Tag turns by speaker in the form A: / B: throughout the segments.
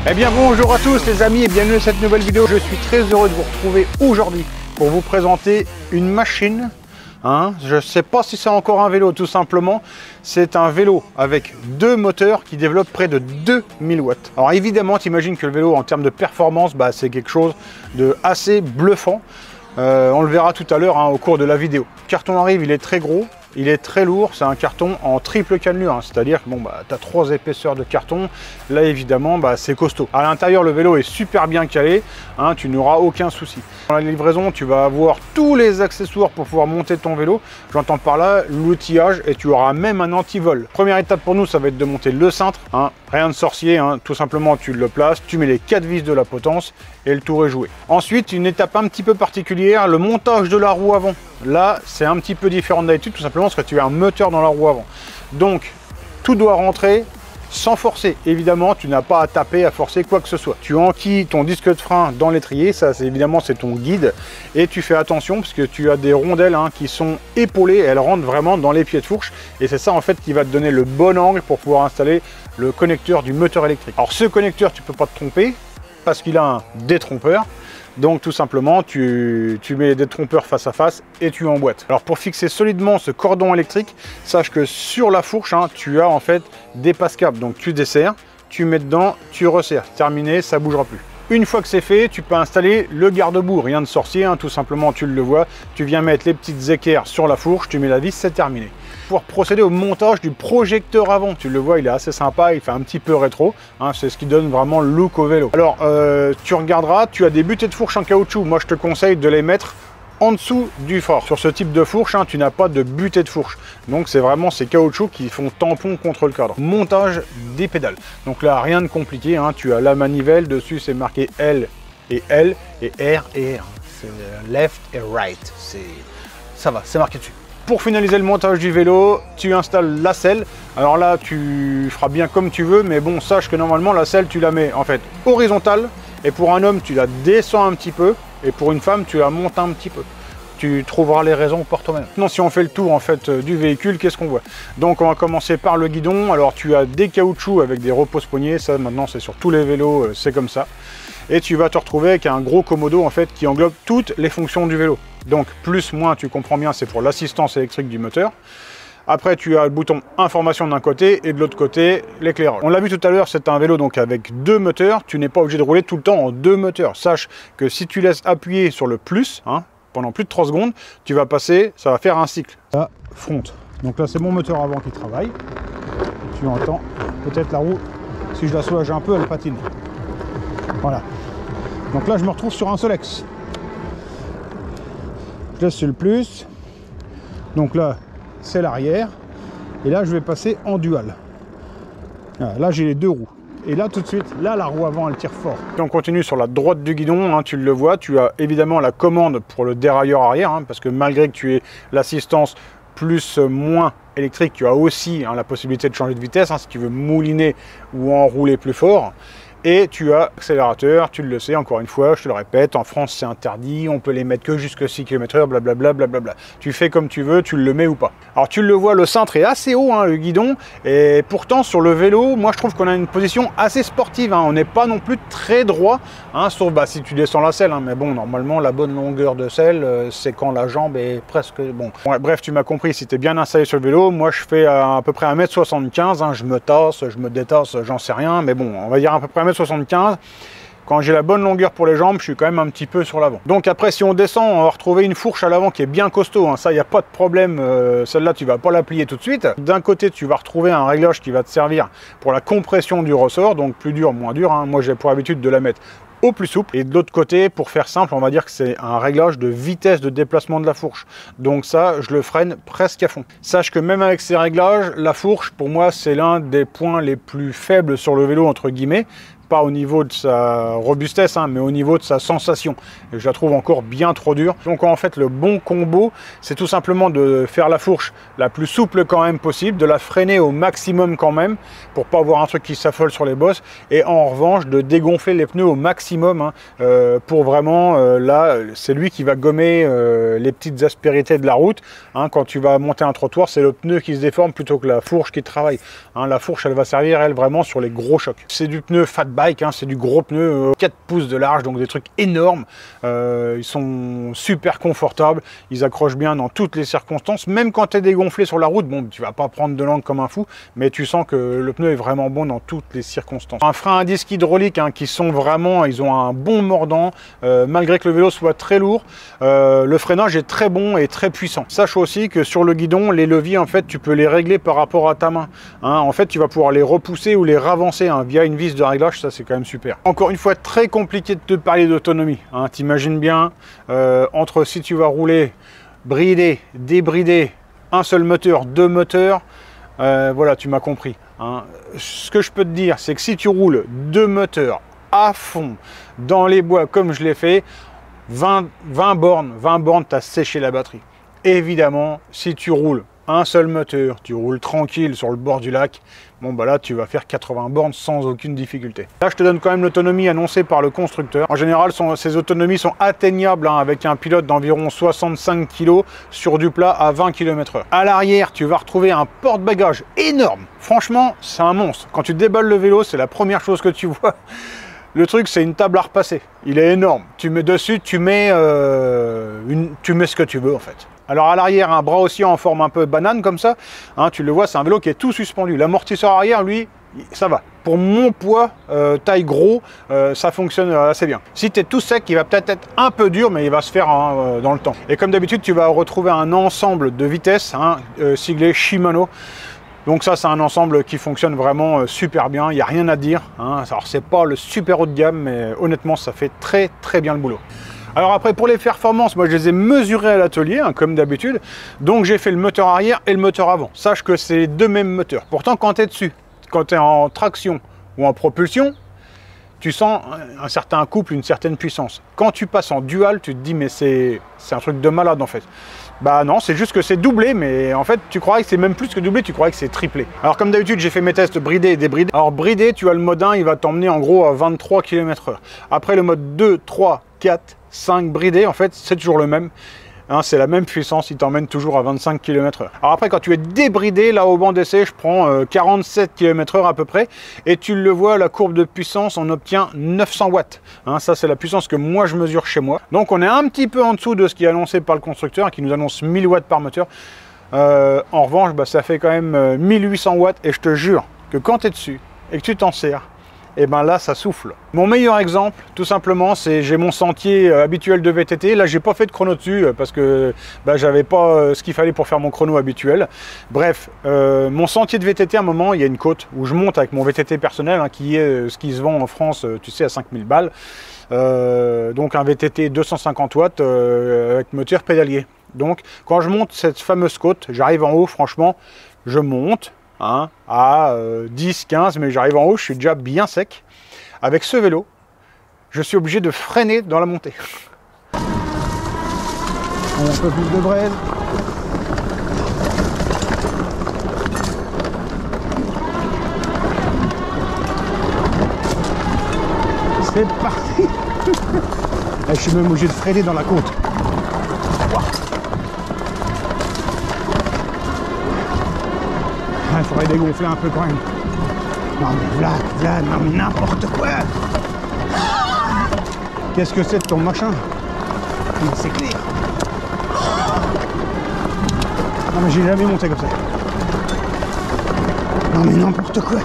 A: Eh bien bonjour à tous les amis et bienvenue à cette nouvelle vidéo. Je suis très heureux de vous retrouver aujourd'hui pour vous présenter une machine. Je ne sais pas si c'est encore un vélo, tout simplement. C'est un vélo avec deux moteurs qui développent près de 2000 watts. Alors évidemment, tu imagines que le vélo en termes de performance, c'est quelque chose de assez bluffant. On le verra tout à l'heure au cours de la vidéo. Le carton arrive, il est très gros. Il est très lourd, c'est un carton en triple cannelure, c'est-à-dire que tu as 3 épaisseurs de carton. Là évidemment c'est costaud. À l'intérieur le vélo est super bien calé, tu n'auras aucun souci. Dans la livraison tu vas avoir tous les accessoires pour pouvoir monter ton vélo. J'entends par là l'outillage et tu auras même un antivol. Première étape pour nous ça va être de monter le cintre, rien de sorcier, tout simplement tu le places, tu mets les 4 vis de la potence et le tour est joué. Ensuite une étape un petit peu particulière, le montage de la roue avant. Là c'est un petit peu différent d'habitude, tout simplement parce que tu as un moteur dans la roue avant. Donc tout doit rentrer sans forcer. Évidemment tu n'as pas à taper, à forcer quoi que ce soit. Tu enquilles ton disque de frein dans l'étrier, ça c'est évidemment c'est ton guide, et tu fais attention parce que tu as des rondelles qui sont épaulées, elles rentrent vraiment dans les pieds de fourche et c'est ça en fait qui va te donner le bon angle pour pouvoir installer le connecteur du moteur électrique. Alors ce connecteur tu peux pas te tromper parce qu'il a un détrompeur. Donc tout simplement, tu mets les détrompeurs face à face et tu emboîtes. Alors pour fixer solidement ce cordon électrique, sache que sur la fourche, tu as en fait des passes-câbles. Donc tu desserres, tu mets dedans, tu resserres. Terminé, ça ne bougera plus. Une fois que c'est fait, tu peux installer le garde-boue. Rien de sorcier, tout simplement tu le vois. Tu viens mettre les petites équerres sur la fourche, tu mets la vis, c'est terminé. Pour procéder au montage du projecteur avant, tu le vois, il est assez sympa, il fait un petit peu rétro, c'est ce qui donne vraiment le look au vélo. Alors tu regarderas, tu as des butées de fourche en caoutchouc, moi je te conseille de les mettre en dessous du fort. Sur ce type de fourche, tu n'as pas de butée de fourche, donc c'est vraiment ces caoutchoucs qui font tampon contre le cadre. Montage des pédales, donc là rien de compliqué, tu as la manivelle, dessus c'est marqué L et L et R et R, c'est left et right, ça va, c'est marqué dessus. Pour finaliser le montage du vélo, tu installes la selle. Alors là, tu feras bien comme tu veux, mais bon, sache que normalement, la selle, tu la mets en fait horizontale. Et pour un homme, tu la descends un petit peu. Et pour une femme, tu la montes un petit peu. Tu trouveras les raisons par toi-même. Maintenant, si on fait le tour en fait du véhicule, qu'est-ce qu'on voit? Donc, on va commencer par le guidon. Alors, tu as des caoutchoucs avec des repose-poignées. Ça, maintenant, c'est sur tous les vélos, c'est comme ça. Et tu vas te retrouver avec un gros commodo en fait qui englobe toutes les fonctions du vélo. Donc plus, moins, tu comprends bien, c'est pour l'assistance électrique du moteur. Après, tu as le bouton information d'un côté et de l'autre côté, l'éclairage. On l'a vu tout à l'heure, c'est un vélo donc avec 2 moteurs. Tu n'es pas obligé de rouler tout le temps en 2 moteurs. Sache que si tu laisses appuyer sur le plus, pendant plus de 3 secondes, tu vas passer, ça va faire un cycle. Ça fronte. Donc là, c'est mon moteur avant qui travaille. Tu entends peut-être la roue, si je la soulage un peu, elle patine. Voilà. Donc là, je me retrouve sur un seul axe. Je laisse sur le plus. Donc là, c'est l'arrière. Et là, je vais passer en dual. Voilà, là, j'ai les 2 roues. Et là, tout de suite, là, la roue avant, elle tire fort. Et on continue sur la droite du guidon. Tu le vois, tu as évidemment la commande pour le dérailleur arrière. Parce que malgré que tu aies l'assistance plus, moins électrique, tu as aussi la possibilité de changer de vitesse. Si tu veux mouliner ou enrouler plus fort. Et tu as l'accélérateur, tu le sais, encore une fois, je te le répète, en France c'est interdit, on peut les mettre que jusqu'à 6 km/h, blablabla, blablabla. Tu fais comme tu veux, tu le mets ou pas. Alors tu le vois, le cintre est assez haut, le guidon, et pourtant sur le vélo, moi je trouve qu'on a une position assez sportive, on n'est pas non plus très droit, sauf si tu descends la selle, mais bon, normalement la bonne longueur de selle, c'est quand la jambe est presque bon. Ouais, bref, tu m'as compris, si tu es bien installé sur le vélo, moi je fais à peu près 1m75, je me tasse, je me détasse, j'en sais rien, mais bon, on va dire à peu près 1m75. Quand j'ai la bonne longueur pour les jambes, je suis quand même un petit peu sur l'avant. Donc après, si on descend, on va retrouver une fourche à l'avant qui est bien costaud. Ça, il n'y a pas de problème. Celle-là, tu ne vas pas la plier tout de suite. D'un côté, tu vas retrouver un réglage qui va te servir pour la compression du ressort. Donc plus dur, moins dur. Moi, j'ai pour habitude de la mettre au plus souple. Et de l'autre côté, pour faire simple, on va dire que c'est un réglage de vitesse de déplacement de la fourche. Donc ça, je le freine presque à fond. Sache que même avec ces réglages, la fourche, pour moi, c'est l'un des points les plus faibles sur le vélo, entre guillemets. Pas au niveau de sa robustesse, mais au niveau de sa sensation. Et je la trouve encore bien trop dure. Donc en fait, le bon combo, c'est tout simplement de faire la fourche la plus souple quand même possible, de la freiner au maximum quand même, pour pas avoir un truc qui s'affole sur les bosses, et en revanche, de dégonfler les pneus au maximum, pour vraiment, là, c'est lui qui va gommer les petites aspérités de la route. Quand tu vas monter un trottoir, c'est le pneu qui se déforme plutôt que la fourche qui travaille. La fourche, elle va servir, elle, vraiment sur les gros chocs. C'est du pneu fat bike. bike, hein, c'est du gros pneu, 4 pouces de large, donc des trucs énormes. Ils sont super confortables, ils accrochent bien dans toutes les circonstances, même quand tu es dégonflé sur la route. Bon, tu vas pas prendre de langue comme un fou, mais tu sens que le pneu est vraiment bon dans toutes les circonstances. Un frein à disque hydraulique, hein, qui sont vraiment, ils ont un bon mordant, malgré que le vélo soit très lourd, le freinage est très bon et très puissant. Sache aussi que sur le guidon, les leviers, en fait, tu peux les régler par rapport à ta main. Hein. En fait, tu vas pouvoir les repousser ou les ravancer, hein, via une vis de réglage, ça c'est quand même super. Encore une fois, très compliqué de te parler d'autonomie. Hein. T'imagines bien, entre si tu vas rouler bridé, débridé, un seul moteur, deux moteurs, voilà, tu m'as compris. Hein. Ce que je peux te dire, c'est que si tu roules deux moteurs à fond dans les bois comme je l'ai fait, 20 bornes, tu as séché la batterie. Évidemment, si tu roules un seul moteur, tu roules tranquille sur le bord du lac, bon bah là tu vas faire 80 bornes sans aucune difficulté. Là je te donne quand même l'autonomie annoncée par le constructeur. En général ces autonomies sont atteignables, hein, avec un pilote d'environ 65 kg sur du plat à 20 km/h. À l'arrière tu vas retrouver un porte-bagages énorme. Franchement c'est un monstre. Quand tu déballes le vélo, c'est la première chose que tu vois. Le truc, c'est une table à repasser. Il est énorme. Tu mets dessus, tu mets ce que tu veux en fait. Alors à l'arrière, un bras aussi en forme un peu banane comme ça. Hein, tu le vois, c'est un vélo qui est tout suspendu. L'amortisseur arrière, lui, ça va. Pour mon poids, taille gros, ça fonctionne assez bien. Si tu es tout sec, il va peut-être être un peu dur, mais il va se faire, hein, dans le temps. Et comme d'habitude, tu vas retrouver un ensemble de vitesses, hein, siglé Shimano. Donc ça, c'est un ensemble qui fonctionne vraiment super bien, il n'y a rien à dire. Hein. Alors c'est pas le super haut de gamme, mais honnêtement, ça fait très très bien le boulot. Alors après, pour les performances, moi je les ai mesurées à l'atelier, hein, comme d'habitude. Donc j'ai fait le moteur arrière et le moteur avant. Sache que c'est les deux mêmes moteurs. Pourtant, quand tu es dessus, quand tu es en traction ou en propulsion, tu sens un certain couple, une certaine puissance. Quand tu passes en dual, tu te dis mais c'est un truc de malade en fait. Bah non, c'est juste que c'est doublé, mais en fait tu croirais que c'est même plus que doublé, tu croirais que c'est triplé. Alors comme d'habitude, j'ai fait mes tests bridé et débridé. Alors bridé, tu as le mode 1, il va t'emmener en gros à 23 km/h. Après le mode 2, 3, 4, 5 bridé, en fait c'est toujours le même. Hein, c'est la même puissance, il t'emmène toujours à 25 km/h. Alors après, quand tu es débridé, là au banc d'essai, je prends 47 km/h à peu près. Et tu le vois, la courbe de puissance, on obtient 900 watts. Hein, ça, c'est la puissance que moi, je mesure chez moi. Donc, on est un petit peu en dessous de ce qui est annoncé par le constructeur, qui nous annonce 1000 watts par moteur. En revanche, bah, ça fait quand même 1800 watts. Et je te jure que quand tu es dessus et que tu t'en sers, et ben là ça souffle. Mon meilleur exemple, tout simplement, c'est j'ai mon sentier habituel de VTT. Là j'ai pas fait de chrono dessus parce que bah, j'avais pas ce qu'il fallait pour faire mon chrono habituel. Bref, mon sentier de VTT, à un moment il y a une côte où je monte avec mon VTT personnel, hein, qui est ce qui se vend en France, tu sais, à 5000 balles. Donc un VTT 250 watts avec moteur pédalier. Donc quand je monte cette fameuse côte, j'arrive en haut, franchement je monte, hein, à 10-15, mais j'arrive en haut, je suis déjà bien sec. Avec ce vélo, je suis obligé de freiner dans la montée. Un peu plus de braise. C'est parti. Je suis même obligé de freiner dans la côte. Il faudrait dégonfler un peu quand même. Non mais Vlad, non mais n'importe quoi. Qu'est-ce que c'est de ton machin? C'est clair. Non mais j'ai jamais monté comme ça. Non mais n'importe quoi.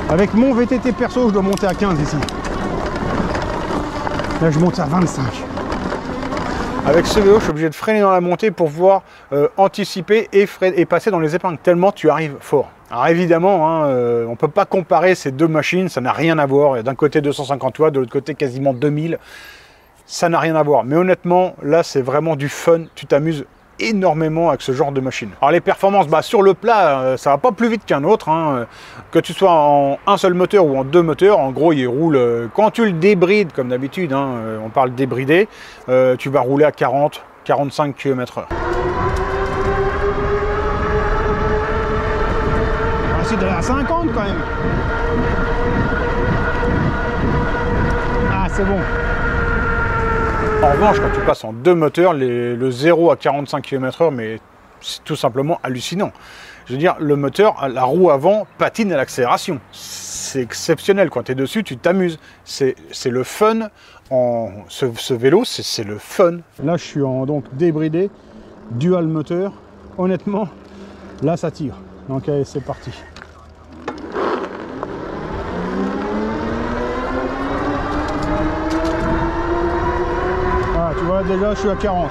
A: Avec mon VTT perso, je dois monter à 15 ici. Là je monte à 25. Avec ce vélo, je suis obligé de freiner dans la montée pour pouvoir anticiper et passer dans les épingles, tellement tu arrives fort. Alors évidemment, hein, on ne peut pas comparer ces deux machines, ça n'a rien à voir. D'un côté 250 watts, de l'autre côté quasiment 2000. Ça n'a rien à voir. Mais honnêtement, là c'est vraiment du fun, tu t'amuses énormément avec ce genre de machine. Alors les performances, bah, sur le plat, ça va pas plus vite qu'un autre, hein. Que tu sois en un seul moteur ou en deux moteurs, en gros il roule, quand tu le débrides comme d'habitude, hein, on parle débridé, tu vas rouler à 40-45 km/h. C'est de la 50 quand même. Ah c'est bon. En revanche, quand tu passes en deux moteurs, le 0 à 45 km/h, mais c'est tout simplement hallucinant. Je veux dire, le moteur, la roue avant patine à l'accélération. C'est exceptionnel, quand tu es dessus, tu t'amuses. C'est le fun. Ce vélo, c'est le fun. Là, je suis en donc débridé, dual moteur. Honnêtement, là, ça tire. Donc, allez, c'est parti. Voilà, tu vois, déjà, je suis à 40.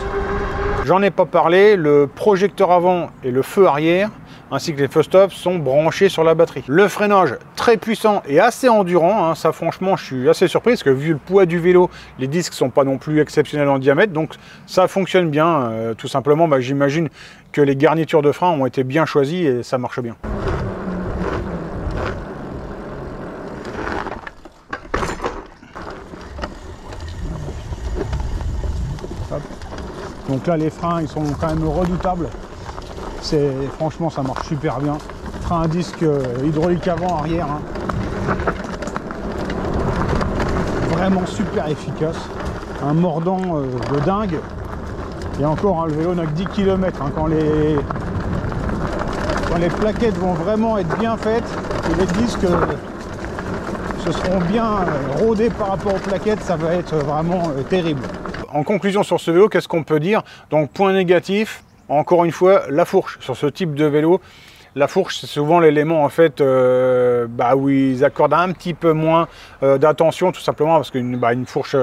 A: J'en ai pas parlé, le projecteur avant et le feu arrière, ainsi que les feux stop, sont branchés sur la batterie. Le freinage très puissant et assez endurant, hein, ça franchement je suis assez surpris parce que vu le poids du vélo, les disques sont pas non plus exceptionnels en diamètre, donc ça fonctionne bien. Tout simplement, bah, j'imagine que les garnitures de frein ont été bien choisies et ça marche bien. Hop. Donc là les freins ils sont quand même redoutables. Franchement ça marche super bien. Frein à disque hydraulique avant, arrière. Hein. Vraiment super efficace. Un mordant de dingue. Et encore, hein, le vélo n'a que 10 km. Hein, quand les plaquettes vont vraiment être bien faites, et les disques se seront bien rodés par rapport aux plaquettes, ça va être vraiment terrible. En conclusion sur ce vélo, qu'est-ce qu'on peut dire? Donc point négatif, encore une fois, la fourche. Sur ce type de vélo, la fourche, c'est souvent l'élément en fait où ils accordent un petit peu moins d'attention, tout simplement parce qu'une fourche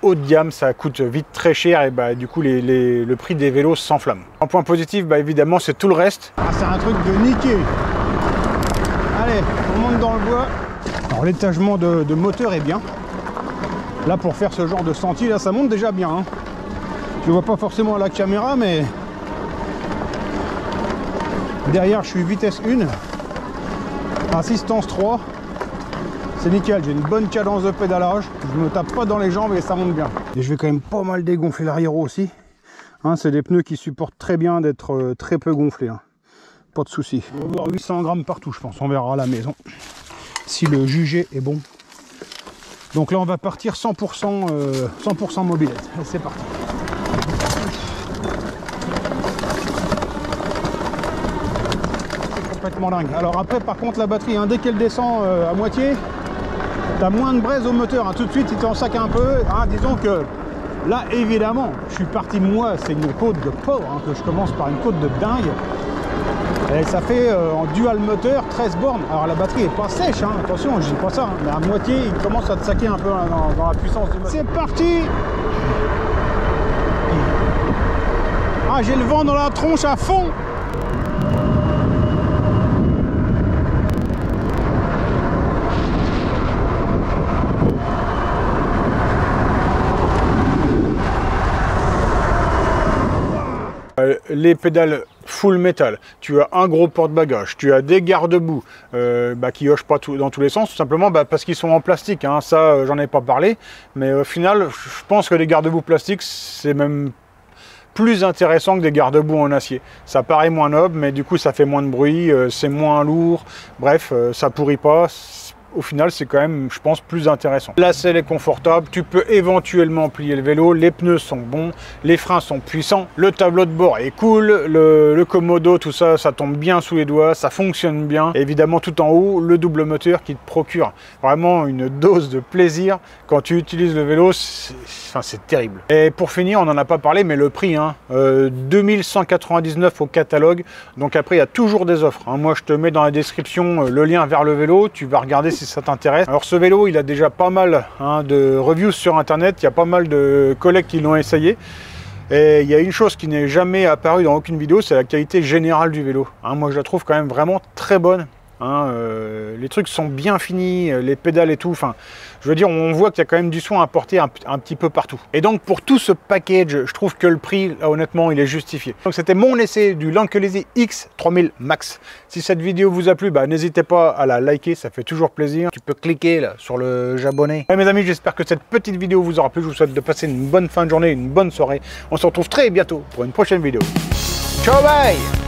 A: haut de gamme, ça coûte vite très cher et du coup le prix des vélos s'enflamme. Un point positif, évidemment, c'est tout le reste. Ah, c'est un truc de niquer. Allez, on monte dans le bois. Alors l'étagement de moteur est bien. Là, pour faire ce genre de sentier, là, ça monte déjà bien. Hein. Je ne vois pas forcément à la caméra, mais derrière, je suis vitesse 1, assistance 3. C'est nickel, j'ai une bonne cadence de pédalage. Je ne me tape pas dans les jambes et ça monte bien. Et je vais quand même pas mal dégonfler l'arrière aussi. Hein, c'est des pneus qui supportent très bien d'être très peu gonflés. Hein. Pas de souci. On va avoir 800 grammes partout, je pense. On verra à la maison si le jugé est bon. Donc là, on va partir 100% mobilette. C'est parti. C'est complètement dingue. Alors après, par contre, la batterie, hein, dès qu'elle descend à moitié, t'as moins de braise au moteur. Hein. Tout de suite, il t'en sac un peu. Hein. Disons que là, évidemment, je suis parti, moi, c'est une côte de pauvre, hein, que je commence par une côte de dingue. Et ça fait en dual moteur 13 bornes. Alors la batterie est pas sèche, hein. Attention, je dis pas ça, hein. Mais à moitié il commence à te saquer un peu dans la puissance du moteur. C'est parti. Ah, j'ai le vent dans la tronche à fond. Les pédales full métal, tu as un gros porte-bagages, tu as des garde-boue qui hochent pas dans tous les sens, tout simplement parce qu'ils sont en plastique. Hein. Ça, j'en ai pas parlé, mais au final, je pense que les garde-boue plastiques, c'est même plus intéressant que des garde-boue en acier. Ça paraît moins noble, mais du coup, ça fait moins de bruit, c'est moins lourd. Bref, ça pourrit pas. Au final, c'est quand même, je pense, plus intéressant. La selle est confortable, tu peux éventuellement plier le vélo, les pneus sont bons, les freins sont puissants, le tableau de bord est cool, le commodo, tout ça, ça tombe bien sous les doigts, ça fonctionne bien. Et évidemment, tout en haut, le double moteur qui te procure vraiment une dose de plaisir quand tu utilises le vélo, c'est terrible. Et pour finir, on n'en a pas parlé, mais le prix, hein, 2199 au catalogue, donc après, il y a toujours des offres. Hein. Moi, je te mets dans la description le lien vers le vélo, tu vas regarder si ça t'intéresse. Alors ce vélo, il a déjà pas mal de reviews sur internet, il y a pas mal de collègues qui l'ont essayé. Et il y a une chose qui n'est jamais apparue dans aucune vidéo, c'est la qualité générale du vélo. Moi je la trouve quand même vraiment très bonne. Les trucs sont bien finis, les pédales et tout, enfin je veux dire, on voit qu'il y a quand même du soin à apporter un petit peu partout. Et donc pour tout ce package, je trouve que le prix, là, honnêtement, il est justifié. Donc c'était mon essai du Lankelese X3000 Max. Si cette vidéo vous a plu, n'hésitez pas à la liker, ça fait toujours plaisir. Tu peux cliquer là sur le j'abonner. Ouais, mes amis, j'espère que cette petite vidéo vous aura plu. Je vous souhaite de passer une bonne fin de journée, une bonne soirée. On se retrouve très bientôt pour une prochaine vidéo. Ciao, bye!